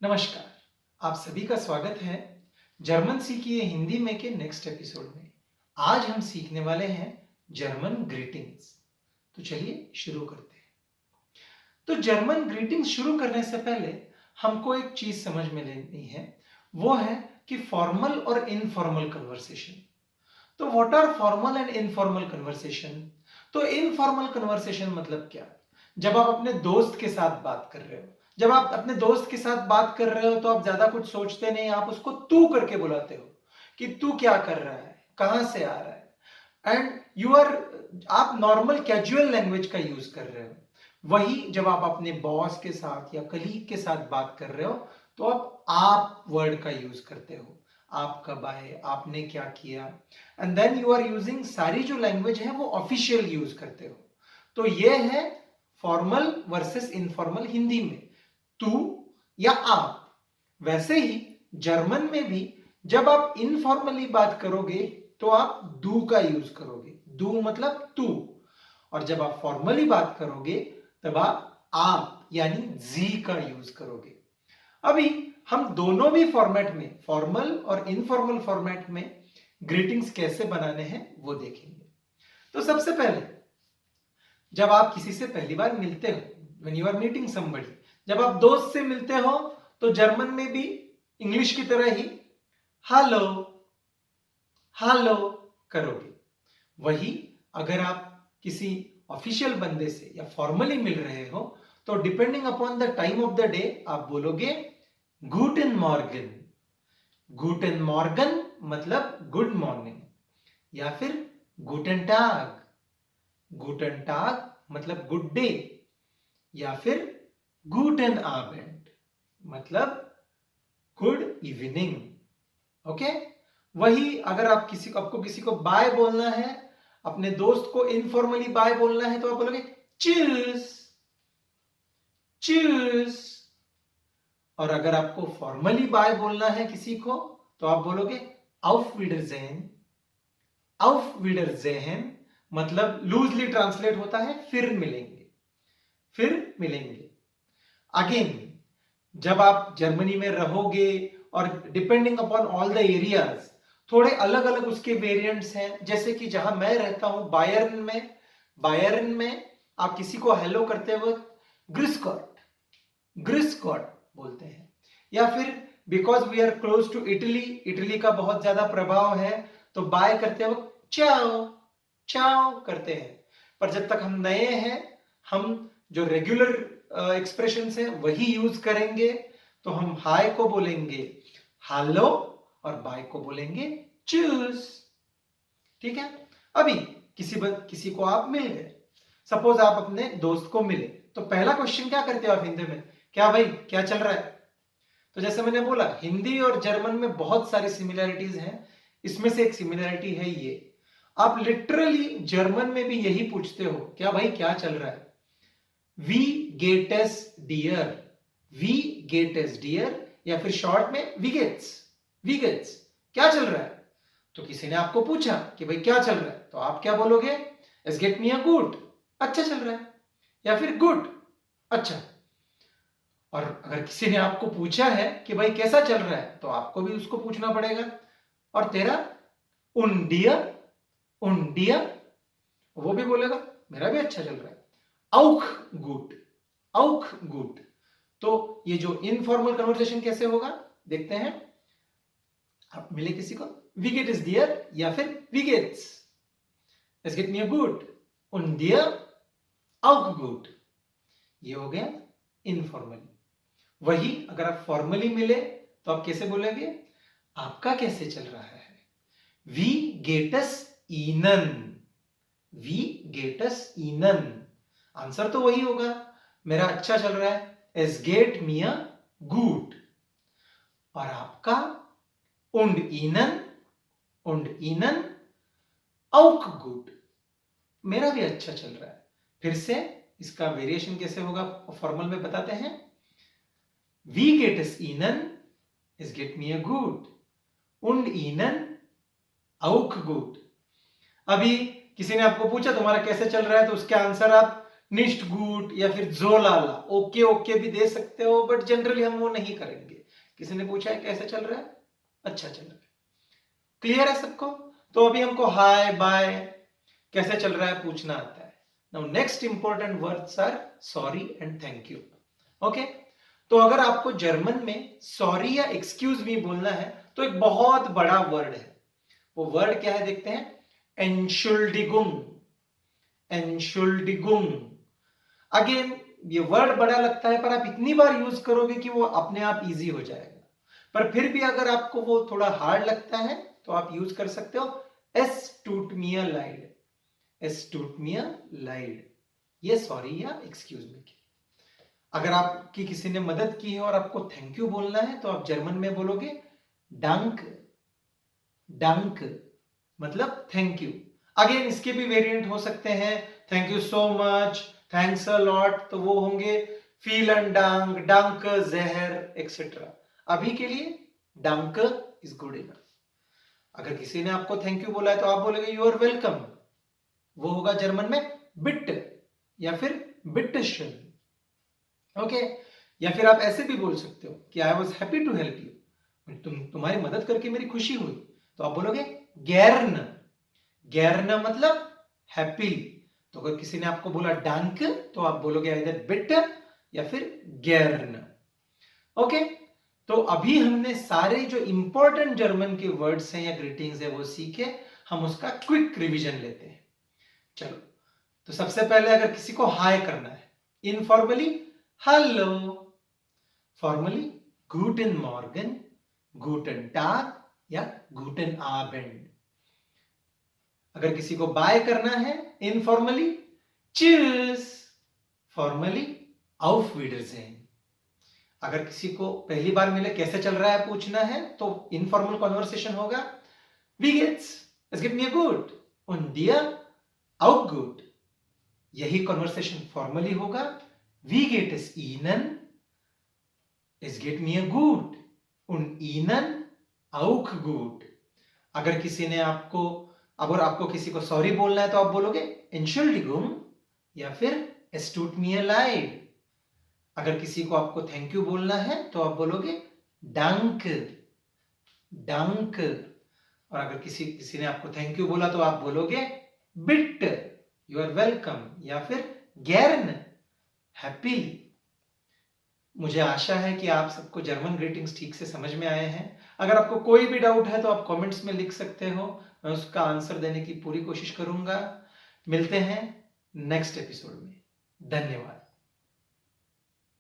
नमस्कार, आप सभी का स्वागत है जर्मन सीखिए हिंदी में के नेक्स्ट एपिसोड में। आज हम सीखने वाले हैं जर्मन ग्रीटिंग्स। तो चलिए शुरू करते हैं। तो जर्मन ग्रीटिंग्स शुरू करने से पहले हमको एक चीज समझ में लेनी है, वो है कि फॉर्मल और इनफॉर्मल कन्वर्सेशन। तो what are formal and informal conversation? तो इनफॉर्मल कन्वर्सेशन मतलब क्या? जब आप अपने दोस्त के साथ बात कर रहे हो, जब आप अपने दोस्त के साथ बात कर रहे हो तो आप ज्यादा कुछ सोचते नहीं, आप उसको तू करके बुलाते हो कि तू क्या कर रहा है, कहां से आ रहा है, एंड यू आर आप नॉर्मल कैजुअल लैंग्वेज का यूज कर रहे हो। वही जब आप अपने बॉस के साथ या कलीग के साथ बात कर रहे हो तो आप वर्ड का यूज करते हो। आप कब आए, आपने क्या किया, and then you are using सारी जो लैंग्वेज है वो ऑफिशियल यूज करते हो। तो ये है फॉर्मल वर्सेस इनफॉर्मल हिंदी में, तू या आप। वैसे ही जर्मन में भी जब आप इनफॉर्मली बात करोगे तो आप दू का यूज करोगे, दू मतलब तू। और जब आप फॉर्मली बात करोगे तब आप यानी जी का यूज करोगे। अभी हम दोनों भी फॉर्मेट में, फॉर्मल और इनफॉर्मल फॉर्मेट में ग्रीटिंग्स कैसे बनाने हैं वो देखेंगे। तो सबसे पहले जब आप किसी से पहली बार मिलते हो, when you are meeting somebody, जब आप दोस्त से मिलते हो तो जर्मन में भी इंग्लिश की तरह ही हेलो हेलो करोगे। वही अगर आप किसी ऑफिशियल बंदे से या फॉर्मली मिल रहे हो तो depending upon the time of the day आप बोलोगे गूटन मॉर्गन। गूटन मॉर्गन मतलब गुड मॉर्निंग, या फिर गूटन टाग। गूटन टाग मतलब गुड डे, या फिर गूटन आबेंड मतलब गुड इवनिंग। ओके। वही अगर आपको किसी को बाय बोलना है, अपने दोस्त को इनफॉर्मली बाय बोलना है तो आप बोलोगे चीज चीज। और अगर आपको फॉर्मली बाय बोलना है किसी को तो आप बोलोगे auf Wiedersehen। auf Wiedersehen मतलब लूजली ट्रांसलेट होता है फिर मिलेंगे, फिर मिलेंगे। अगेन जब आप जर्मनी में रहोगे और depending upon all the areas थोड़े अलग अलग उसके वेरिएंट्स हैं। जैसे कि जहां मैं रहता हूं बायर्न में आप किसी को हेलो करते वक्त ग्रिस्कॉट ग्रिस्कॉट बोलते हैं। या फिर because we are close to Italy, Italy का बहुत ज्यादा प्रभाव है तो बाय करते वक्त चाओ चाओ करते हैं। पर जब तक हम नए हैं, हम जो रेगुलर एक्सप्रेशंस है वही यूज करेंगे। तो हम हाय को बोलेंगे हेलो और बाय को बोलेंगे चूज। ठीक है। अभी किसी को आप मिल गए, सपोज आप अपने दोस्त को मिले, तो पहला क्वेश्चन क्या करते हो आप हिंदी में? क्या भाई क्या चल रहा है? तो जैसे मैंने बोला हिंदी और जर्मन में बहुत सारी सिमिलरिटीज हैं, इसमें से एक सिमिलरिटी है ये, आप लिटरली जर्मन में भी यही पूछते हो, क्या भाई क्या चल रहा है? वी गेट एस डियर, वी गेट एस डियर, या फिर शॉर्ट में वी गेट्स, क्या चल रहा है? तो किसी ने आपको पूछा कि भाई क्या चल रहा है, तो आप क्या बोलोगे? एस गेट मी अ गुड, अच्छा चल रहा है, या फिर गुड, अच्छा। और अगर किसी ने आपको पूछा है कि भाई कैसा चल रहा है तो आपको भी उसको पूछना पड़ेगा, और तेरा उन डियर, वो भी बोलेगा मेरा भी अच्छा चल रहा है, आउख गुड, आउख गुड। तो ये जो इनफॉर्मल कन्वर्सेशन कैसे होगा देखते हैं। आप मिले किसी को, वी गेट इज डियर या फिर वी गेट्स, एस गेट मी अ गुड, उन डियर, आउख गुड। ये हो गया इनफॉर्मली। वही अगर आप फॉर्मली मिले तो आप कैसे बोलेंगे? आपका कैसे चल रहा है? वी गेटस ईनन, वी गेटस ईनन। आंसर तो वही होगा, मेरा अच्छा चल रहा है, एस गेट मी अ गुड। और आपका उंड ईनन आउक गुड, मेरा भी अच्छा चल रहा है। फिर से इसका वेरिएशन कैसे होगा फॉर्मल में बताते हैं। वी गेटस ईनन इज गेट मी अ गुड, उंड ईनन आउक गुड। अभी किसी ने आपको पूछा तुम्हारा कैसे चल रहा है, तो उसके आंसर आप निष्ट गुट या फिर जोलाला, ओके ओके भी दे सकते हो, बट जनरली हम वो नहीं करेंगे। किसी ने पूछा है कैसे चल रहा है, अच्छा चल रहा है, क्लियर है सबको? तो अभी हमको हाय बाय कैसे चल रहा है पूछना आता है। Now next important words are sorry and thank you. Okay, तो अगर आपको जर्मन में सॉरी या एक्सक्यूज मी बोलना है तो एक बहुत बड़ा वर्ड है, वो वर्ड क्या है देखते हैं, एनशुल्डिगुंग। एनशुल्डिगुंग, अगेन ये वर्ड बड़ा लगता है, पर आप इतनी बार यूज करोगे कि वो अपने आप इजी हो जाएगा। पर फिर भी अगर आपको वो थोड़ा हार्ड लगता है तो आप यूज कर सकते हो एस टूट मिया लाइड। एस टूट मिया लाइड, ये सॉरी या एक्सक्यूज मी की। अगर आपकी किसी ने मदद की है और आपको थैंक यू बोलना है तो आप जर्मन में बोलोगे डंक। डंक मतलब थैंक यू। अगेन इसके भी वेरिएंट हो सकते हैं, thank you so much, thanks a lot, तो वो होंगे फीलन डांक, डंक जहर एक्सेट्रा। अभी के लिए डंक इज गुड इनफ। अगर किसी ने आपको थैंक यू बोला है तो आप बोलोगे यू आर वेलकम, वो होगा जर्मन में बिट या फिर बिटशन। ओके, या फिर आप ऐसे भी बोल सकते हो कि I was happy to help you, तुम्हारी मदद करके मेरी खुशी हुई, तो आप बोलोगे गैरन। गैरन मतलब हैप्पी। तो अगर किसी ने आपको बोला डंक तो आप बोलोगे इधर बिट या फिर गैरन। ओके, तो अभी हमने सारे जो इंपॉर्टेंट जर्मन के वर्ड्स हैं या ग्रीटिंग्स है वो सीखे, हम उसका क्विक रिवीजन लेते हैं। चलो, तो सबसे पहले अगर किसी को हाय करना है, इनफॉर्मली हेलो, फॉर्मली गूटन मॉर्गन, गूटन टाग या गूटन आबेंड। अगर किसी को बाय करना है इनफॉर्मली चीज, फॉर्मली आउफ विडरजेन। अगर किसी को पहली बार मिले कैसे चल रहा है पूछना है तो इनफॉर्मल कॉन्वर्सेशन होगा wie geht's, es geht mir gut und dir auch gut। यही कॉन्वर्सेशन फॉर्मली होगा wie geht es ihnen, es geht mir gut und ihnen auch gut। अगर किसी ने आपको, अगर आपको किसी को सॉरी बोलना है तो आप बोलोगे Entschuldigung या फिर es tut mir leid। अगर किसी को आपको थैंक यू बोलना है तो आप बोलोगे डंक। डंक। और अगर किसी ने आपको थैंक यू बोला तो आप बोलोगे बिट, यू आर वेलकम, या फिर गैरन, हैप्पीली। मुझे आशा है कि आप सबको जर्मन ग्रीटिंग्स ठीक से समझ में आए हैं। अगर आपको कोई भी डाउट है तो आप कमेंट्स में लिख सकते हो, मैं उसका आंसर देने की पूरी कोशिश करूंगा। मिलते हैं नेक्स्ट एपिसोड में, धन्यवाद।